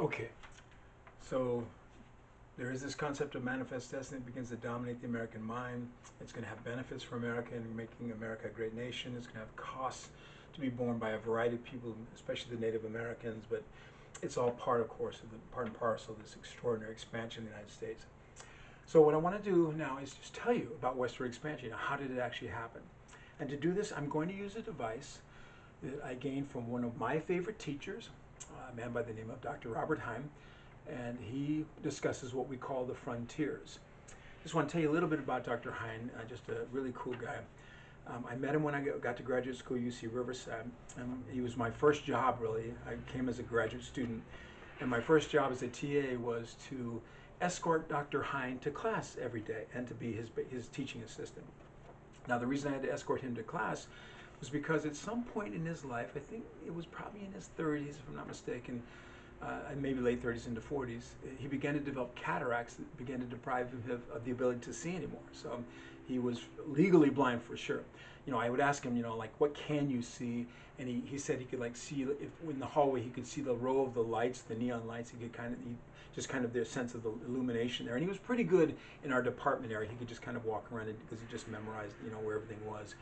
Okay, so there is this concept of manifest destiny that begins to dominate the American mind. It's going to have benefits for America and making America a great nation. It's going to have costs to be borne by a variety of people, especially the Native Americans, but it's all part, of course, of the part and parcel of this extraordinary expansion in the United States. So what I want to do now is just tell you about westward expansion. How did it actually happen? And to do this, I'm going to use a device that I gained from one of my favorite teachers, a man by the name of Dr. Robert Heim, and he discusses what we call the frontiers. Just want to tell you a little bit about Dr. Heim, just a really cool guy. I met him when I got to graduate school, UC Riverside. He was my first job, really. I came as a graduate student, and my first job as a TA was to escort Dr. Heim to class every day and to be his teaching assistant. Now, the reason I had to escort him to class was because at some point in his life, I think it was probably in his 30s, if I'm not mistaken, maybe late 30s into 40s, he began to develop cataracts that began to deprive him of the ability to see anymore. So he was legally blind for sure. You know, I would ask him, like, what can you see? And he said he could see, if in the hallway he could see the row of the lights, the neon lights. He could just their sense of the illumination there. And he was pretty good in our department area. He could just kind of walk around it because he just memorized, where everything was.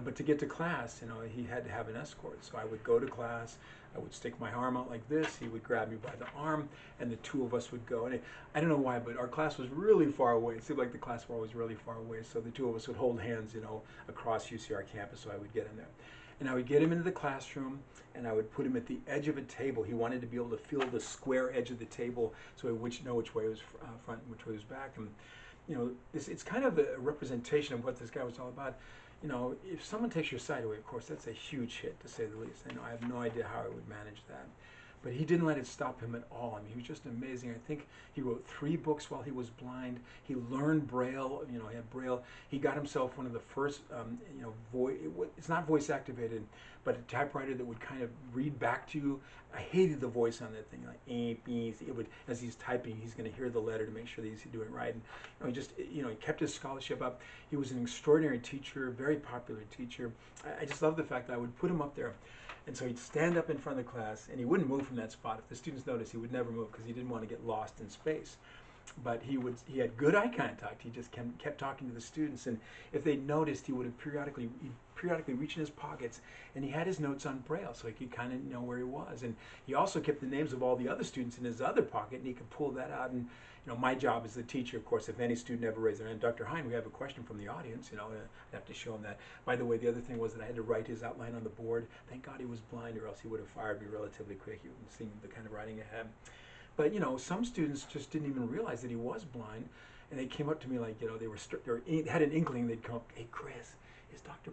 But to get to class, he had to have an escort. So I would go to class, I would stick my arm out like this, he would grab me by the arm, and the two of us would go. And I don't know why, but our class was really far away. It seemed like the class was always really far away. So the two of us would hold hands, across UCR campus, so I would get in there. And I would get him into the classroom, and I would put him at the edge of a table. He wanted to be able to feel the square edge of the table, so he would know which way was front and which way was back. And it's kind of a representation of what this guy was all about. If someone takes your sight away, of course, that's a huge hit, to say the least. I have no idea how I would manage that. But he didn't let it stop him at all. I mean, he was just amazing. I think he wrote 3 books while he was blind. He learned Braille. He had Braille. He got himself one of the first, it's not voice activated, but a typewriter that would kind of read back to you. I hated the voice on that thing, like it would, as he's typing, he's going to hear the letter to make sure that he's doing it right. And he kept his scholarship up. He was an extraordinary teacher, very popular teacher. I just love the fact that I would put him up there. And so he'd stand up in front of the class, and he wouldn't move from that spot. If the students noticed, he would never move because he didn't want to get lost in space. But he had good eye contact. He just kept talking to the students, and if they noticed, he would have periodically reach in his pockets, and he had his notes on Braille, so he could kind of know where he was. And he also kept the names of all the other students in his other pocket, and he could pull that out. And my job as the teacher, of course, if any student ever raised their hand, Dr. Heim, we have a question from the audience. I'd have to show him that. By the way, the other thing was that I had to write his outline on the board. Thank God he was blind, or else he would have fired me relatively quick. You would have seen the kind of writing I had. But some students just didn't even realize that he was blind, and they came up to me like, they had an inkling. They'd come up, "Hey, Chris, is Dr.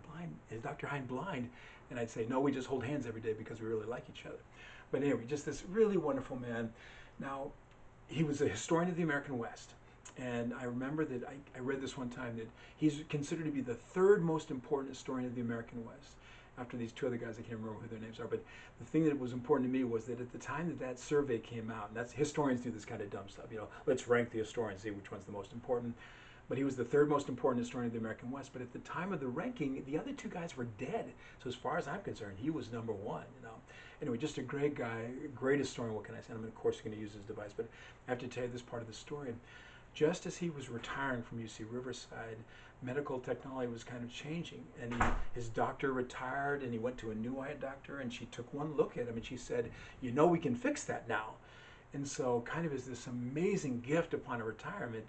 Heim blind?" And I'd say, "No, we just hold hands every day because we really like each other." But anyway, just this really wonderful man. Now, he was a historian of the American West, and I remember that I read this one time that he's considered to be the 3rd most important historian of the American West, after these 2 other guys. I can't remember who their names are, but the thing that was important to me was that at the time that survey came out, and that's, historians do this kind of dumb stuff, let's rank the historians, see which one's the most important. But he was the 3rd most important historian of the American West. But at the time of the ranking, the other 2 guys were dead. So as far as I'm concerned, he was number 1. Anyway, just a great guy, great historian. What can I say? I'm of course going to use his device, but I have to tell you this part of the story. Just as he was retiring from UC Riverside, medical technology was kind of changing, and his doctor retired, and he went to a new eye doctor, and she took one look at him, and she said, "We can fix that now." And so, kind of as this amazing gift upon a retirement,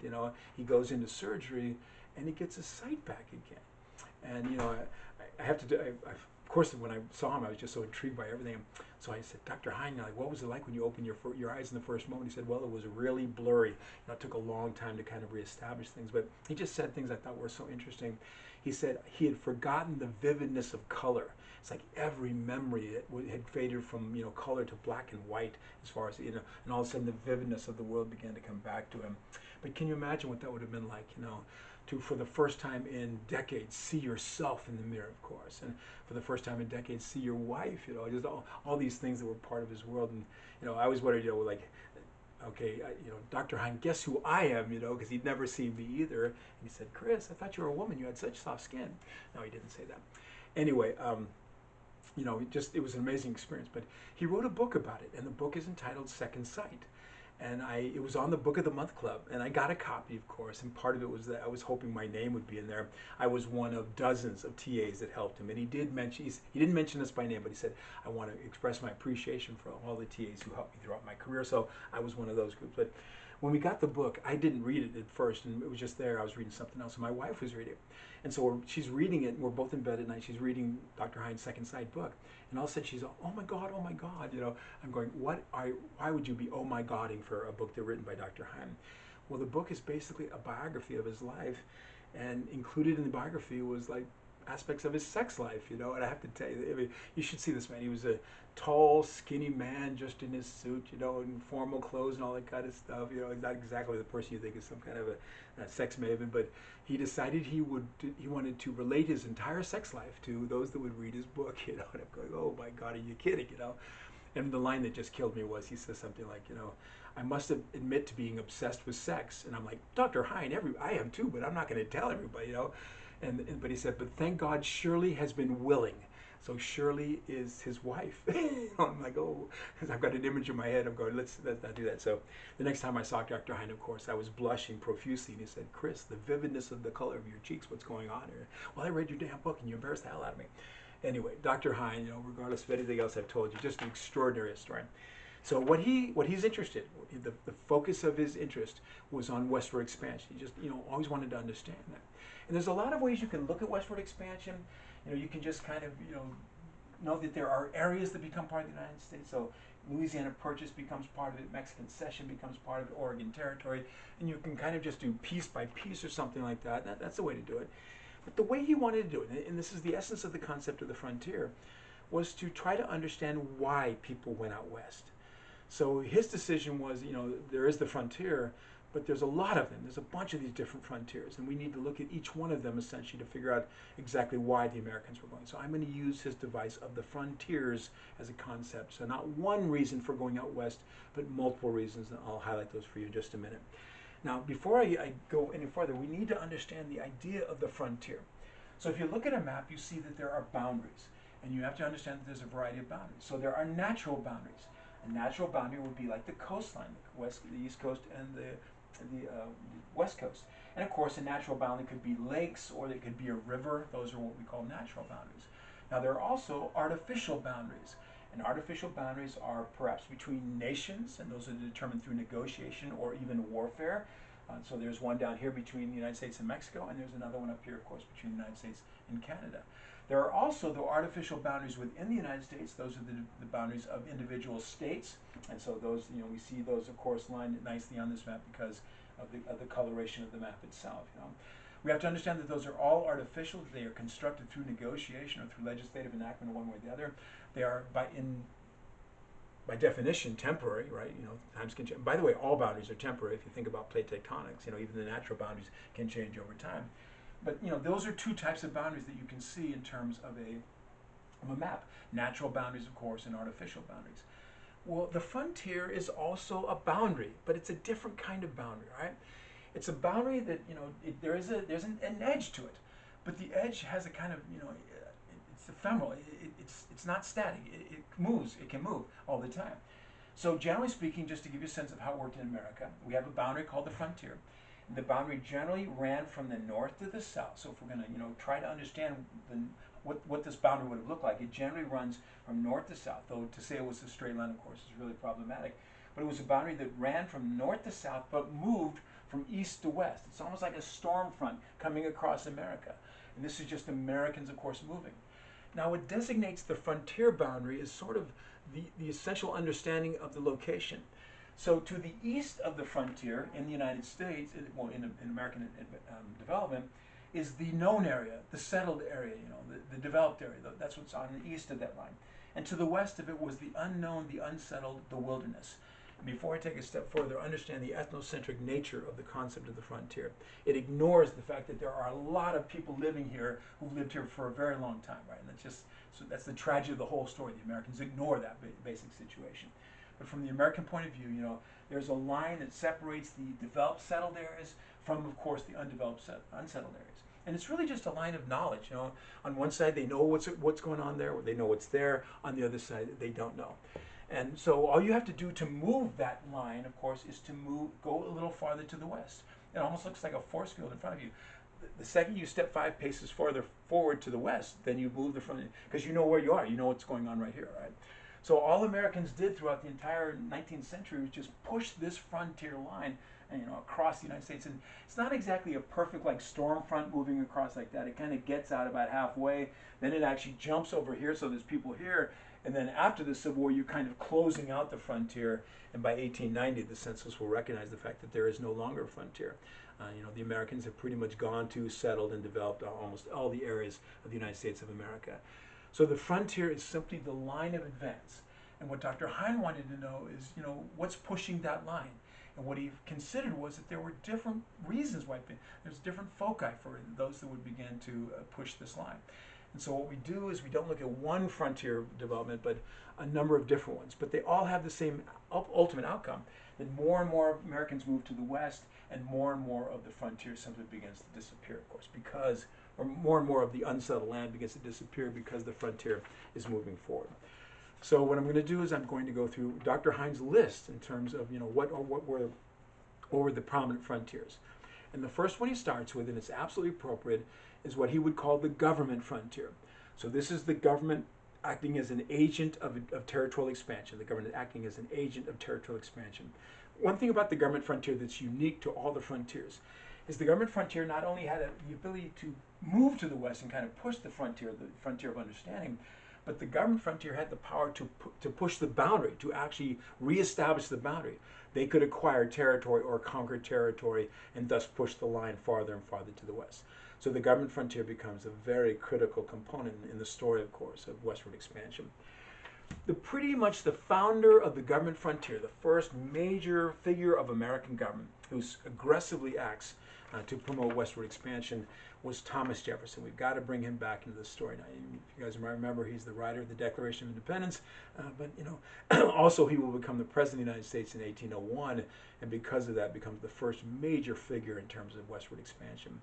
he goes into surgery, and he gets his sight back again. And I have to of course, when I saw him, I was just so intrigued by everything. So I said, "Dr. Heim, what was it like when you opened your eyes in the first moment?" He said, "Well, it was really blurry. It took a long time to kind of reestablish things." But he just said things I thought were so interesting. He said he had forgotten the vividness of color. It's like every memory had faded from color to black and white, as far as and all of a sudden the vividness of the world began to come back to him. But can you imagine what that would have been like, to, for the first time in decades, see yourself in the mirror, of course, and for the first time in decades, see your wife, just all these things that were part of his world. And I always wondered, okay, Dr. Heim, guess who I am, because he'd never seen me either. And he said, "Chris, I thought you were a woman. You had such soft skin." No, he didn't say that. Anyway, you know, it was an amazing experience. But he wrote a book about it, and the book is entitled Second Sight. And it was on the Book of the Month Club, and I got a copy, of course. And part of it was that I was hoping my name would be in there. I was one of dozens of TAs that helped him, and he did mention he didn't mention us by name, but he said, "I want to express my appreciation for all the TAs who helped me throughout my career." So I was one of those groups. But when we got the book, I didn't read it at first, and it was just there. I was reading something else, and my wife was reading it. And so she's reading it, and we're both in bed at night. She's reading Dr. Hines' Second Sight book. And all of a sudden she's, oh my God, oh my God. You know, I'm going, why would you be oh my Godding for a book written by Dr. Hines? Well, the book is basically a biography of his life. And included in the biography was like aspects of his sex life, you know. And I have to tell you, I mean, you should see this man. He was a tall, skinny man just in his suit, you know, in formal clothes and all that kind of stuff. You know, he's not exactly the person you think is some kind of a sex maven, but he decided he wanted to relate his entire sex life to those that would read his book, you know. And I'm going, oh my God, are you kidding, you know? And the line that just killed me was, he says something like, you know, I must admit to being obsessed with sex. And I'm like, Dr. Hines, I am too, but I'm not going to tell everybody, you know. But he said, but thank God Shirley has been willing. So Shirley is his wife. I'm like, oh, because I've got an image in my head. I'm going, let's not do that. So the next time I saw Dr. Hines, of course, I was blushing profusely. And he said, Chris, the vividness of the color of your cheeks, what's going on here? Well, I read your damn book and you embarrassed the hell out of me. Anyway, Dr. Hines, you know, regardless of anything else I've told you, just an extraordinary story. So what he's interested, the focus of his interest was on westward expansion. He just, you know, always wanted to understand that. And there's a lot of ways you can look at westward expansion. You know, you can just kind of, you know that there are areas that become part of the United States. So Louisiana Purchase becomes part of it, Mexican Cession becomes part of it, Oregon Territory, and you can kind of just do piece by piece or something like that. That's the way to do it. But the way he wanted to do it, and this is the essence of the concept of the frontier, was to try to understand why people went out west. So his decision was, you know, there is the frontier, but there's a lot of them. There's a bunch of these different frontiers, and we need to look at each one of them essentially to figure out exactly why the Americans were going. So I'm going to use his device of the frontiers as a concept. So not one reason for going out west, but multiple reasons, and I'll highlight those for you in just a minute. Now, before I go any further, we need to understand the idea of the frontier. So if you look at a map, you see that there are boundaries, and you have to understand that there's a variety of boundaries. So there are natural boundaries. A natural boundary would be like the coastline, the east coast and the west coast. And of course, a natural boundary could be lakes, or it could be a river. Those are what we call natural boundaries. Now, there are also artificial boundaries. And artificial boundaries are perhaps between nations, and those are determined through negotiation or even warfare. So there's one down here between the United States and Mexico, and there's another one up here, of course, between the United States and Canada. There are also the artificial boundaries within the United States. Those are the boundaries of individual states. And so those, you know, we see those, of course, lined nicely on this map because of the coloration of the map itself. You know. We have to understand that those are all artificial. They are constructed through negotiation or through legislative enactment one way or the other. They are, by definition, temporary, right? You know, times can change. By the way, all boundaries are temporary. If you think about plate tectonics, you know, even the natural boundaries can change over time. But you know, those are two types of boundaries that you can see in terms of a map. Natural boundaries, of course, and artificial boundaries. Well, the frontier is also a boundary, but it's a different kind of boundary, right? It's a boundary that, you know, there's an edge to it, but the edge has a kind of, you know, it's ephemeral. It's not static. It moves. It can move all the time. So generally speaking, just to give you a sense of how it worked in America, we have a boundary called the frontier. The boundary generally ran from the north to the south. So if we're going to, you know, try to understand what this boundary would have looked like, it generally runs from north to south. Though to say it was a straight line, of course, is really problematic. But it was a boundary that ran from north to south, but moved from east to west. It's almost like a storm front coming across America. And this is just Americans, of course, moving. Now, what designates the frontier boundary is sort of the essential understanding of the location. So to the east of the frontier in the United States, well, in American development, is the known area, the settled area, you know, the developed area. That's what's on the east of that line. And to the west of it was the unknown, the unsettled, the wilderness. And before I take a step further, understand the ethnocentric nature of the concept of the frontier. It ignores the fact that there are a lot of people living here who've lived here for a very long time, right? And that's just, so that's the tragedy of the whole story. The Americans ignore that basic situation. But from the American point of view, you know, there's a line that separates the developed settled areas from, of course, the undeveloped unsettled areas. And it's really just a line of knowledge. You know, on one side they know what's going on there, they know what's there. On the other side, they don't know. And so all you have to do to move that line, of course, is to go a little farther to the west. It almost looks like a force field in front of you. The second you step 5 paces farther forward to the west, then you move the front, because you know where you are. You know what's going on right here, right? So all Americans did throughout the entire 19th century was just push this frontier line, and, you know, across the United States. And it's not exactly a perfect like storm front moving across like that. It kind of gets out about halfway, then it actually jumps over here, so there's people here. And then after the Civil War, you're kind of closing out the frontier. And by 1890, the census will recognize the fact that there is no longer a frontier. You know, the Americans have pretty much gone to, settled, and developed almost all the areas of the United States of America. So the frontier is simply the line of advance. And what Dr. Hine wanted to know is, you know, what's pushing that line? And what he considered was that there were different reasons why there's different foci for those that would begin to push this line. And so what we do is we don't look at one frontier development, but a number of different ones. But they all have the same ultimate outcome, that more and more Americans move to the west, and more of the frontier simply begins to disappear, of course, because, or more and more of the unsettled land begins to disappear because the frontier is moving forward. So what I'm going to do is I'm going to go through Dr. Hine's list in terms of, you know, what were the prominent frontiers. And the first one he starts with, and it's absolutely appropriate, is what he would call the government frontier. So this is the government acting as an agent of territorial expansion, the government acting as an agent of territorial expansion. One thing about the government frontier that's unique to all the frontiers is the government frontier not only had the ability to move to the west and kind of push the frontier of understanding, but the government frontier had the power to push the boundary, to actually reestablish the boundary. They could acquire territory or conquer territory and thus push the line farther and farther to the west. So the government frontier becomes a very critical component in the story, of course, of westward expansion. Pretty much the founder of the government frontier, the first major figure of American government who aggressively acts to promote westward expansion, was Thomas Jefferson. We've got to bring him back into the story. Now, you guys might remember he's the writer of the Declaration of Independence, but you know, also he will become the President of the United States in 1801, and because of that becomes the first major figure in terms of westward expansion.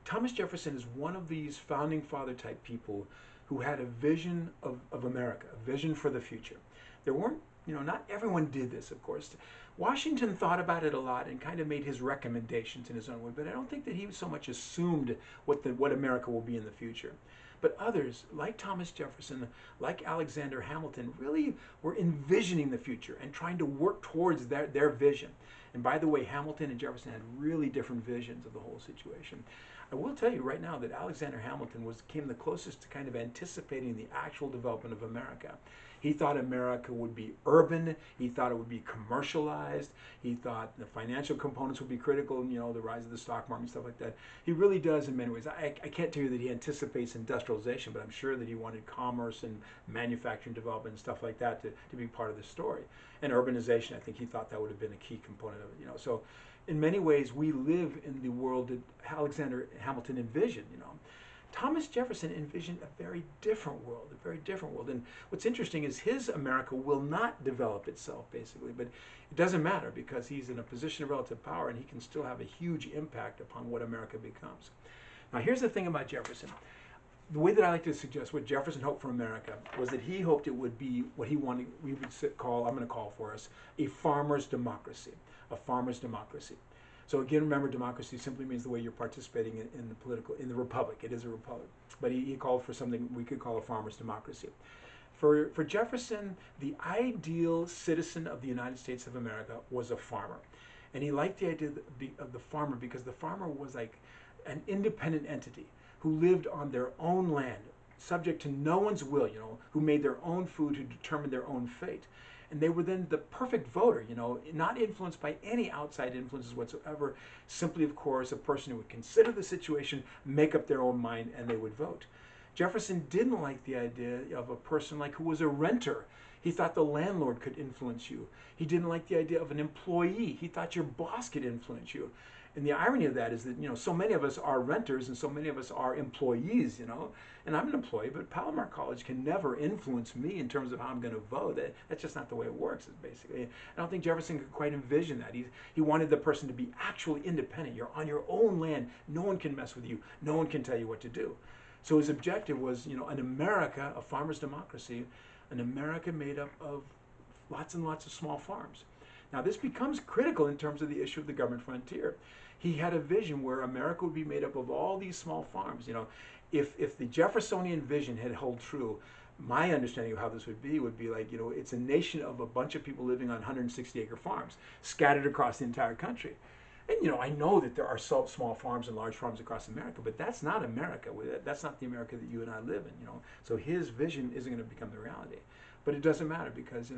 Thomas Jefferson is one of these founding father type people who had a vision of America, a vision for the future. There weren't, you know, not everyone did this, of course. Washington thought about it a lot and kind of made his recommendations in his own way, but I don't think that he so much assumed what America will be in the future. But others, like Thomas Jefferson, like Alexander Hamilton, really were envisioning the future and trying to work towards their vision. And by the way, Hamilton and Jefferson had really different visions of the whole situation. I will tell you right now that Alexander Hamilton came the closest to kind of anticipating the actual development of America. He thought America would be urban. He thought it would be commercialized. He thought the financial components would be critical, you know, the rise of the stock market and stuff like that. He really does in many ways. I can't tell you that he anticipates industrialization, but I'm sure that he wanted commerce and manufacturing development and stuff like that to be part of the story. And urbanization, I think he thought that would have been a key component of it, you know. So in many ways, we live in the world that Alexander Hamilton envisioned, you know. Thomas Jefferson envisioned a very different world, And what's interesting is his America will not develop itself, basically, but it doesn't matter because he's in a position of relative power and he can still have a huge impact upon what America becomes. Now, here's the thing about Jefferson. The way that I like to suggest what Jefferson hoped for America was that he hoped it would be what he wanted, I'm going to call for us, a farmer's democracy, So again, remember, democracy simply means the way you're participating in the republic. It is a republic. But he called for something we could call a farmer's democracy. For Jefferson, the ideal citizen of the United States of America was a farmer. And he liked the idea of the farmer because the farmer was like an independent entity who lived on their own land, subject to no one's will, you know, who made their own food, who determined their own fate. And they were then the perfect voter, you know, not influenced by any outside influences whatsoever, simply, of course, a person who would consider the situation, make up their own mind, and they would vote. Jefferson didn't like the idea of a person like who was a renter. He thought the landlord could influence you. He didn't like the idea of an employee. He thought your boss could influence you. And the irony of that is that, so many of us are renters and so many of us are employees, and I'm an employee, but Palomar College can never influence me in terms of how I'm going to vote. That's just not the way it works, basically. I don't think Jefferson could quite envision that. He wanted the person to be actually independent. You're on your own land. No one can mess with you. No one can tell you what to do. So his objective was, an America, a farmer's democracy, an America made up of lots and lots of small farms. Now this becomes critical in terms of the issue of the government frontier. He had a vision where America would be made up of all these small farms. If the Jeffersonian vision had held true, my understanding of how this would be like, it's a nation of a bunch of people living on 160-acre farms scattered across the entire country. And I know that there are small farms and large farms across America, but that's not America. That's not the America that you and I live in. So his vision isn't going to become the reality. But it doesn't matter because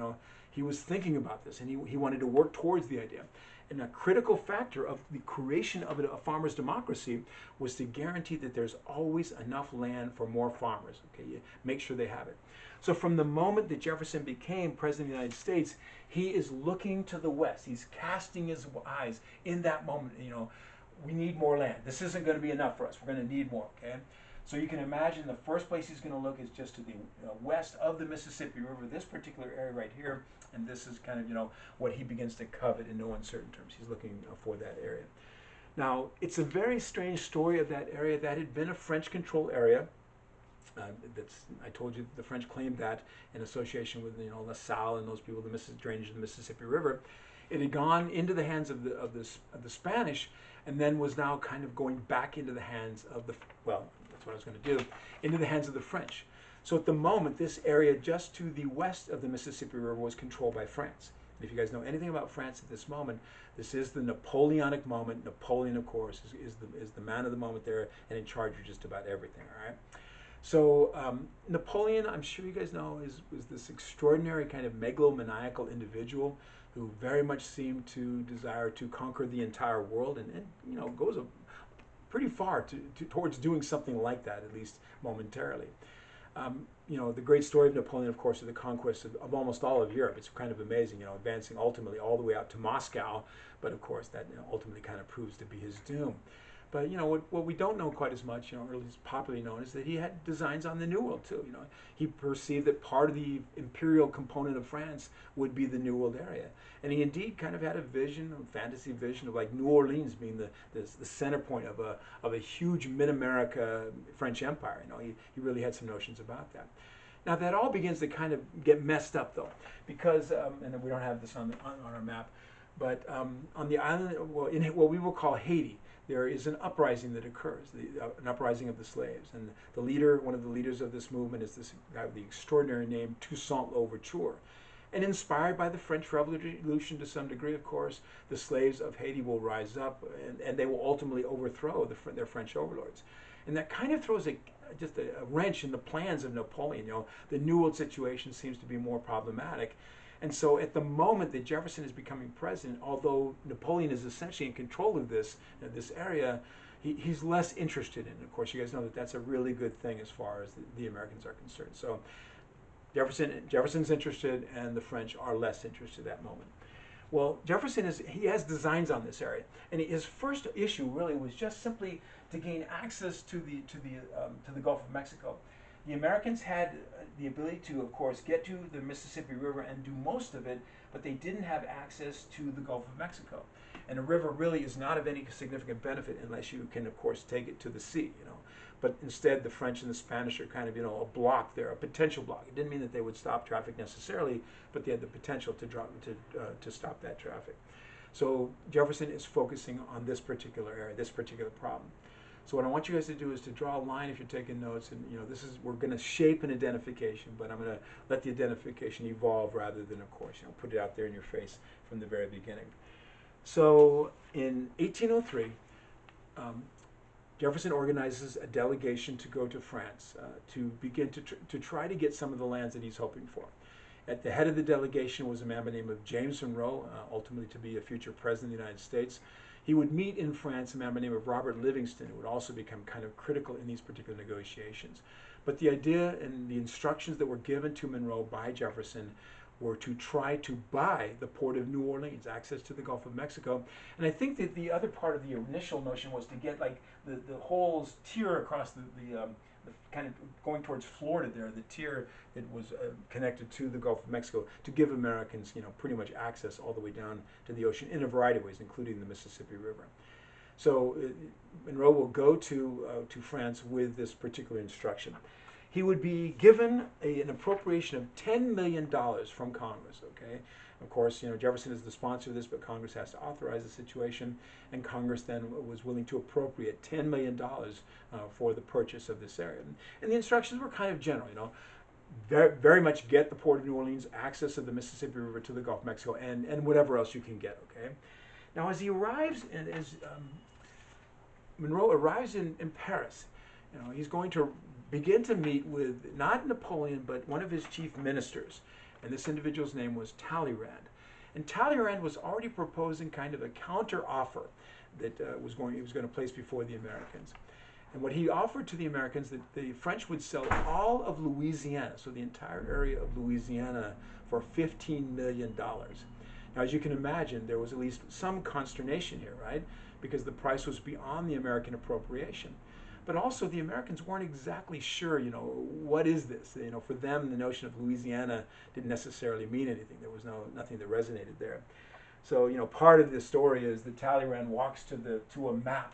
he was thinking about this and he wanted to work towards the idea. And a critical factor of the creation of a farmer's democracy was to guarantee that there's always enough land for more farmers. Okay, you make sure they have it. So from the moment that Jefferson became president of the United States, he is looking to the west. He's casting his eyes in that moment. We need more land. This isn't going to be enough for us. We're going to need more. Okay. So you can imagine the first place he's going to look is just to the west of the Mississippi River, this particular area right here, and this is kind of, what he begins to covet in no uncertain terms. He's looking for that area. Now, it's a very strange story of that area. That had been a French-controlled area. I told you the French claimed that in association with, LaSalle and those people, the drainage of the Mississippi River. It had gone into the hands of the Spanish, and then was now kind of going back into the hands of what I was going to do, into the hands of the French. So at the moment, this area just to the west of the Mississippi River was controlled by France. And if you guys know anything about France at this moment, this is the Napoleonic moment. Napoleon, of course, is the man of the moment there and in charge of just about everything, all right? So Napoleon, I'm sure you guys know, was this extraordinary kind of megalomaniacal individual who very much seemed to desire to conquer the entire world and goes pretty far towards doing something like that, at least momentarily. The great story of Napoleon, of course, is the conquest of almost all of Europe. It's kind of amazing, advancing ultimately all the way out to Moscow, but of course that ultimately kind of proves to be his doom. But what we don't know quite as much, or at least popularly known, is that he had designs on the New World too. He perceived that part of the imperial component of France would be the New World area, and he indeed kind of had a vision, a fantasy vision of like New Orleans being the center point of a huge mid-America French empire. He really had some notions about that. Now that all begins to kind of get messed up though, because and we don't have this on our map, but on the island, in what we will call Haiti, there is an uprising that occurs, an uprising of the slaves. And the leader, one of the leaders of this movement is this guy with the extraordinary name Toussaint Louverture. And inspired by the French Revolution to some degree, of course, the slaves of Haiti will rise up and they will ultimately overthrow their French overlords. And that kind of throws just a wrench in the plans of Napoleon. The New World situation seems to be more problematic. And so at the moment that Jefferson is becoming president, although Napoleon is essentially in control of this area, he's less interested in it. Of course, you guys know that that's a really good thing as far as the Americans are concerned. So Jefferson's interested and the French are less interested at that moment. Well, Jefferson has designs on this area, and his first issue really was just simply to gain access to the Gulf of Mexico. The Americans had the ability to, of course, get to the Mississippi River and do most of it, but they didn't have access to the Gulf of Mexico. And a river really is not of any significant benefit unless you can, of course, take it to the sea, But instead, the French and the Spanish are kind of, a block there, a potential block. It didn't mean that they would stop traffic necessarily, but they had the potential to stop that traffic. So Jefferson is focusing on this particular area, this particular problem. So what I want you guys to do is to draw a line if you're taking notes, and we're going to shape an identification, but I'm going to let the identification evolve rather than, of course, put it out there in your face from the very beginning. So in 1803, Jefferson organizes a delegation to go to France to begin to try to get some of the lands that he's hoping for. At the head of the delegation was a man by the name of James Monroe, ultimately to be a future president of the United States. He would meet in France a man by the name of Robert Livingston, who would also become kind of critical in these particular negotiations. But the idea and the instructions that were given to Monroe by Jefferson were to try to buy the port of New Orleans, access to the Gulf of Mexico. And I think that the other part of the initial notion was to get like the whole tier across the kind of going towards Florida there, the tier that was connected to the Gulf of Mexico, to give Americans, pretty much access all the way down to the ocean in a variety of ways, including the Mississippi River. So Monroe will go to France with this particular instruction. He would be given an appropriation of $10 million from Congress, okay? Of course, Jefferson is the sponsor of this, but Congress has to authorize the situation, and Congress then was willing to appropriate $10 million for the purchase of this area. And the instructions were kind of general, very, very much get the port of New Orleans, access of the Mississippi River to the Gulf of Mexico, and whatever else you can get, okay? Now, as he arrives, Monroe arrives in Paris, he's going to begin to meet with not Napoleon, but one of his chief ministers. And this individual's name was Talleyrand. And Talleyrand was already proposing kind of a counter offer that he was going to place before the Americans. And what he offered to the Americans, that the French would sell all of Louisiana, so the entire area of Louisiana, for $15 million. Now, as you can imagine, there was at least some consternation here, right? Because the price was beyond the American appropriation. But also the Americans weren't exactly sure, what is this? For them, the notion of Louisiana didn't necessarily mean anything. There was nothing that resonated there. So, part of the story is that Talleyrand walks to a map,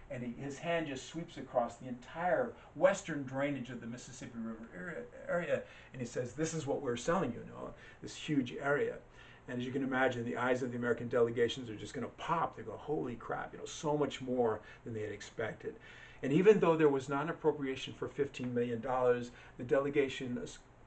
and his hand just sweeps across the entire western drainage of the Mississippi River area, and he says, "This is what we're selling you, this huge area." And as you can imagine, the eyes of the American delegations are just going to pop. They go, "Holy crap! So much more than they had expected." And even though there was not an appropriation for $15 million, the delegation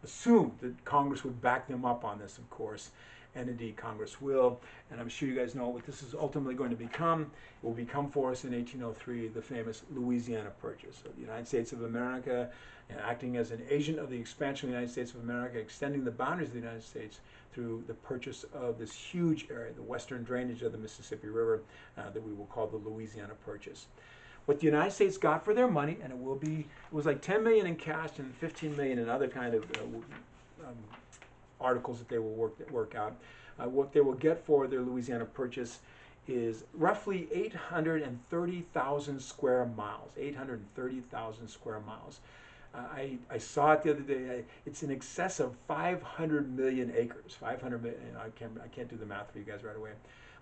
assumed that Congress would back them up on this, of course. And indeed, Congress will. And I'm sure you guys know what this is ultimately going to become. It will become for us in 1803 the famous Louisiana Purchase. So the United States of America, acting as an agent of the expansion of the United States of America, extending the boundaries of the United States through the purchase of this huge area, the western drainage of the Mississippi River, that we will call the Louisiana Purchase. What the United States got for their money, and it was like $10 million in cash and $15 million in other kind of articles that they will work out. What they will get for their Louisiana Purchase is roughly 830,000 square miles. 830,000 square miles. I saw it the other day. It's in excess of 500 million acres. 500 million. I can't do the math for you guys right away.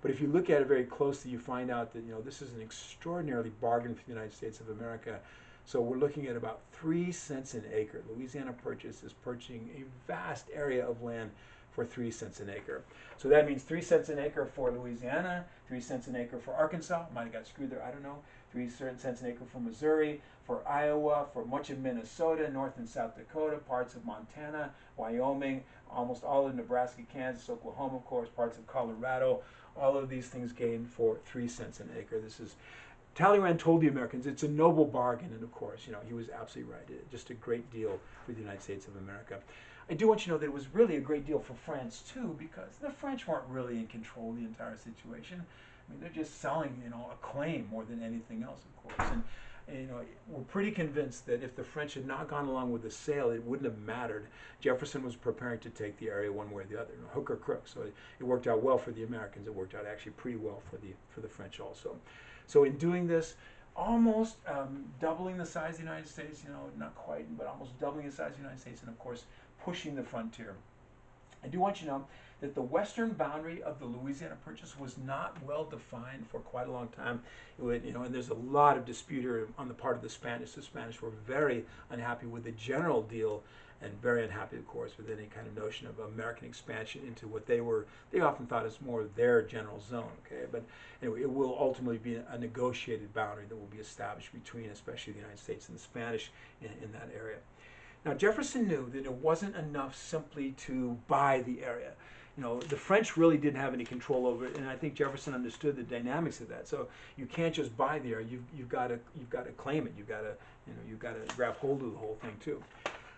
But if you look at it very closely, you find out that this is an extraordinarily bargain for the United States of America. So we're looking at about 3 cents an acre. Louisiana Purchase is purchasing a vast area of land for 3 cents an acre. So that means 3 cents an acre for Louisiana, 3 cents an acre for Arkansas. Might have got screwed there, I don't know. 3 cents an acre for Missouri, for Iowa, for much of Minnesota, North and South Dakota, parts of Montana, Wyoming, almost all of Nebraska, Kansas, Oklahoma, of course, parts of Colorado. All of these things gained for 3 cents an acre. Talleyrand told the Americans it's a noble bargain, and of course, he was absolutely right. Just a great deal for the United States of America. I do want you to know that it was really a great deal for France too, because the French weren't really in control of the entire situation. I mean, they're just selling, a claim more than anything else, of course. And we're pretty convinced that if the French had not gone along with the sale, it wouldn't have mattered. Jefferson was preparing to take the area one way or the other, hook or crook. So it worked out well for the Americans. It worked out actually pretty well for the French also. So in doing this, almost doubling the size of the United States, not quite, but almost doubling the size of the United States, and of course pushing the frontier. I do want you to know that the western boundary of the Louisiana Purchase was not well defined for quite a long time. And there's a lot of dispute here on the part of the Spanish. The Spanish were very unhappy with the general deal, and very unhappy, of course, with any kind of notion of American expansion into what they often thought as more of their general zone. Okay, but anyway, it will ultimately be a negotiated boundary that will be established between, especially the United States and the Spanish in that area. Now, Jefferson knew that it wasn't enough simply to buy the area. The French really didn't have any control over it, and I think Jefferson understood the dynamics of that. So you can't just buy the area; you've got to claim it. You've got to grab hold of the whole thing too.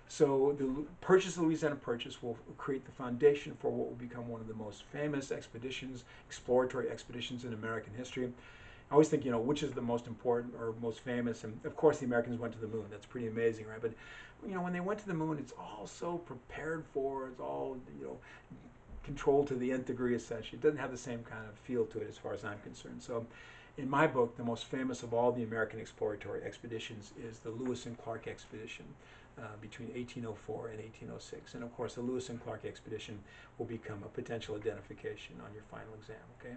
So the purchase of the Louisiana Purchase will create the foundation for what will become one of the most famous expeditions, exploratory expeditions in American history. I always think, which is the most important or most famous? And of course, the Americans went to the moon. That's pretty amazing, right? But when they went to the moon, it's all so prepared for. It's all controlled to the nth degree, as such. It doesn't have the same kind of feel to it, as far as I'm concerned. So, in my book, the most famous of all the American exploratory expeditions is the Lewis and Clark expedition between 1804 and 1806. And of course, the Lewis and Clark expedition will become a potential identification on your final exam. Okay.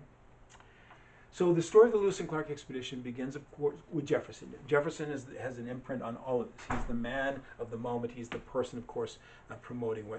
So the story of the Lewis and Clark expedition begins, of course, with Jefferson. Jefferson has an imprint on all of this. He's the man of the moment. He's the person, of course, promoting West